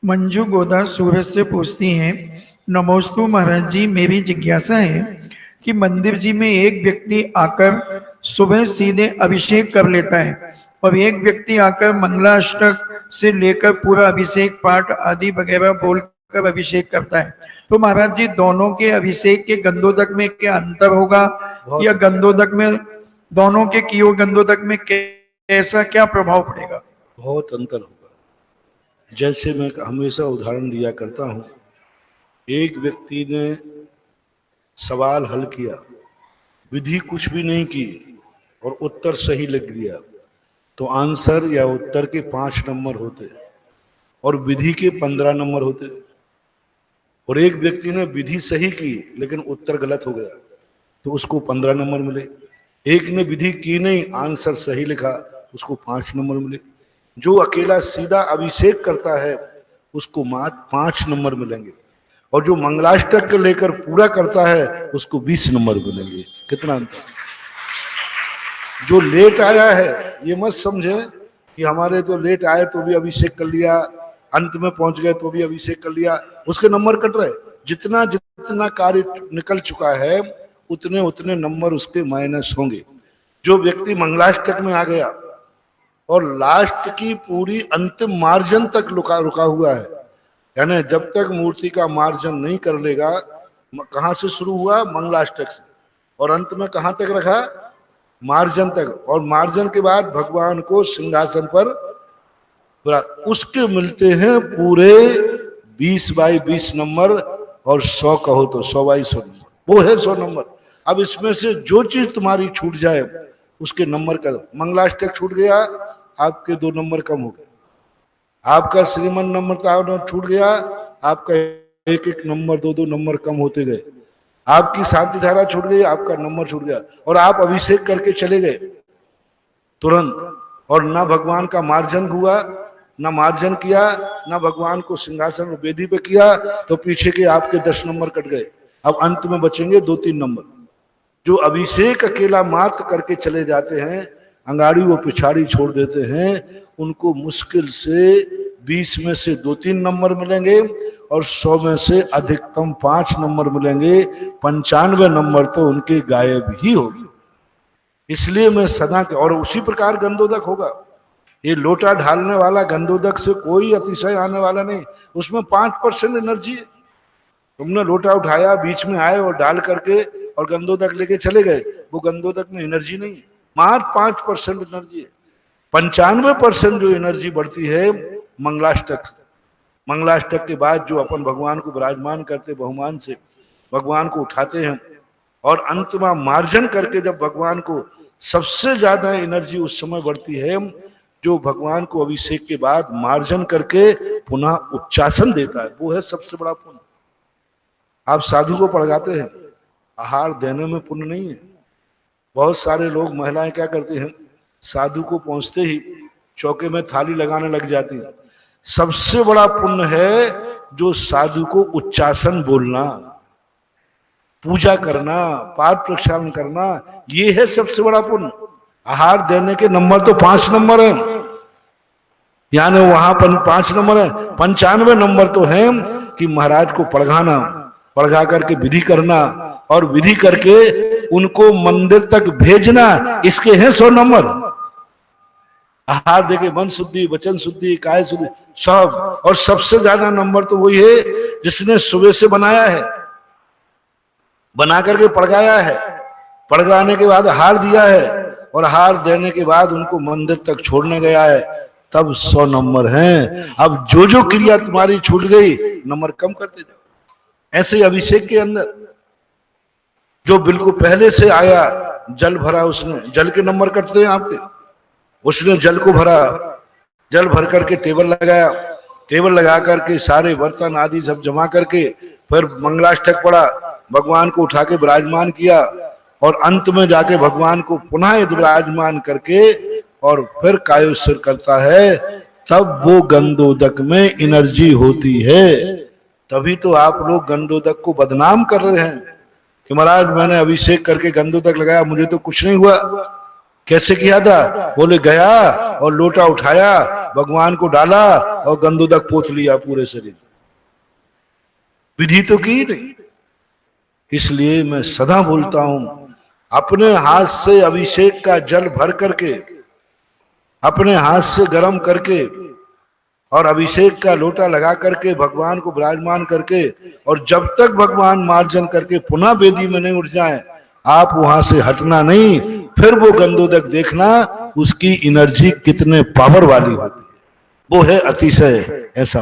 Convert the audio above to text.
मंजू गोदा सूरत से पूछती हैं, नमोस्तु महाराज जी, मेरी जिज्ञासा है कि मंदिर जी में एक व्यक्ति आकर सुबह सीधे अभिषेक कर लेता है और एक व्यक्ति आकर मंगलाष्टक से लेकर पूरा अभिषेक पाठ आदि वगैरह बोलकर अभिषेक करता है। तो महाराज जी, दोनों के अभिषेक के गंधोदक में क्या अंतर होगा या गंधोदक में दोनों के किए गंधोदक में कैसा क्या प्रभाव पड़ेगा? बहुत अंतर होगा। जैसे मैं हमेशा उदाहरण दिया करता हूं, एक व्यक्ति ने सवाल हल किया, विधि कुछ भी नहीं की और उत्तर सही लिख दिया, तो आंसर या उत्तर के 5 नंबर होते और विधि के 15 नंबर होते। और एक व्यक्ति ने विधि सही की लेकिन उत्तर गलत हो गया तो उसको 15 नंबर मिले। एक ने विधि की नहीं, आंसर सही लिखा, उसको 5 नंबर मिले। जो अकेला सीधा अभिषेक करता है उसको मात्र 5 नंबर मिलेंगे और जो मंगलाष्टक के लेकर पूरा करता है उसको 20 नंबर मिलेंगे। कितना अंतर। जो लेट आया है ये मत समझे कि हमारे तो लेट आए तो भी अभिषेक कर लिया, अंत में पहुंच गए तो भी अभिषेक कर लिया, उसके नंबर कट रहे। जितना जितना कार्य निकल चुका है उतने उतने नंबर उसके माइनस होंगे। जो व्यक्ति मंगलाष्टक में आ गया और लास्ट की पूरी अंतिम मार्जन तक रुका हुआ है, यानी जब तक मूर्ति का मार्जन नहीं कर लेगा, कहां से शुरू हुआ? मंगलाष्टक से, और अंत में कहां तक रखा? मार्जन तक। और मार्जन के बाद भगवान को सिंहासन पर, उसके मिलते हैं पूरे 20 बाई 20 नंबर, और 100 कहो तो 100 बाई 100 नंबर, वो है 100 नंबर। अब इसमें से जो चीज तुम्हारी छूट जाए उसके नंबर कर। मंगलाष्टक छूट गया, आपके 2 नंबर कम हो गए। आपका श्रीमन नम्रता छूट गया, आपका एक एक नंबर 2-2 नंबर कम होते गए। आपकी शांति धारा छूट गई, आपका नंबर छूट गया। और आप अभिषेक करके चले गए तुरंत, और ना भगवान का मार्जन हुआ, ना मार्जन किया, ना भगवान को सिंहासन वेदी पे किया, तो पीछे के आपके 10 नंबर कट गए। अब अंत में बचेंगे 2-3 नंबर। जो अभिषेक अकेला मात्र करके चले जाते हैं, अंगाड़ी वो पिछाड़ी छोड़ देते हैं, उनको मुश्किल से 20 में से 2-3 नंबर मिलेंगे और 100 में से अधिकतम 5 नंबर मिलेंगे। 95 नंबर तो उनके गायब ही होगी। इसलिए मैं सदा के, और उसी प्रकार गंधोदक होगा। ये लोटा ढालने वाला गंधोदक से कोई अतिशय आने वाला नहीं, उसमें 5% एनर्जी है। तुमने लोटा उठाया, बीच में आए और डाल करके और गंधोदक लेके चले गए, वो गंधोदक में एनर्जी नहीं है, मात्र 5% एनर्जी है। 95% जो एनर्जी बढ़ती है मंगलाष्टक। मंगलाष्टक के बाद जो अपन भगवान को विराजमान करते, बहुमान से भगवान को उठाते हैं, और अंत में मार्जन करके जब भगवान को सबसे ज्यादा एनर्जी उस समय बढ़ती है जो भगवान को अभिषेक के बाद मार्जन करके पुनः उच्चासन देता है, वो है सबसे बड़ा पुण्य। आप साधु को पढ़ाते हैं, आहार देने में पुण्य नहीं है। बहुत सारे लोग, महिलाएं क्या करते हैं, साधु को पहुंचते ही चौके में थाली लगाने लग जाती हैं। सबसे बड़ा पुण्य है जो साधु को उच्चासन बोलना, पूजा करना, पाठ प्रक्षालन करना, ये है सबसे बड़ा पुण्य। आहार देने के नंबर तो 5 नंबर है, यानी वहां पर 5 नंबर है। 95 नंबर तो है कि महाराज को पढ़ाना, पढ़ा करके विधि करना, और विधि करके उनको मंदिर तक भेजना, इसके हैं 100 नंबर। आहार देके मन शुद्धि, वचन शुद्धि, काय शुद्धि, सब। और सबसे ज्यादा नंबर तो वही है जिसने सुबह से बनाया है, बना करके पढ़ाया है, पढ़ाने के बाद हार दिया है, और हार देने के बाद उनको मंदिर तक छोड़ने गया है, तब 100 नंबर हैं। अब जो जो क्रिया तुम्हारी छूट गई, नंबर कम करते जाओ। ऐसे ही अभिषेक के अंदर जो बिल्कुल पहले से आया, जल भरा उसने, जल के नंबर कटते हैं आपके। उसने जल को भरा, जल भर करके टेबल लगाया, टेबल लगा करके सारे बर्तन आदि सब जमा करके फिर मंगलाष्टक पढ़ा, भगवान को उठा के विराजमान किया, और अंत में जाके भगवान को पुनः विराजमान करके और फिर कायोत्सर्ग करता है, तब वो गंधोदक में एनर्जी होती है। तभी तो आप लोग गंधोदक को बदनाम कर रहे हैं कि महाराज मैंने अभिषेक करके गंधोदक लगाया, मुझे तो कुछ नहीं हुआ। कैसे किया था? बोले गया और लोटा उठाया भगवान को डाला और गंधोदक पोत लिया पूरे शरीर। विधि तो की नहीं। इसलिए मैं सदा बोलता हूं, अपने हाथ से अभिषेक का जल भर करके, अपने हाथ से गर्म करके और अभिषेक का लोटा लगा करके भगवान को विराजमान करके, और जब तक भगवान मार्जन करके पुनः वेदी में नहीं उठ जाए, आप वहां से हटना नहीं। फिर वो गंधोदक देखना, उसकी एनर्जी कितने पावर वाली होती है, वो है अतिशय। ऐसा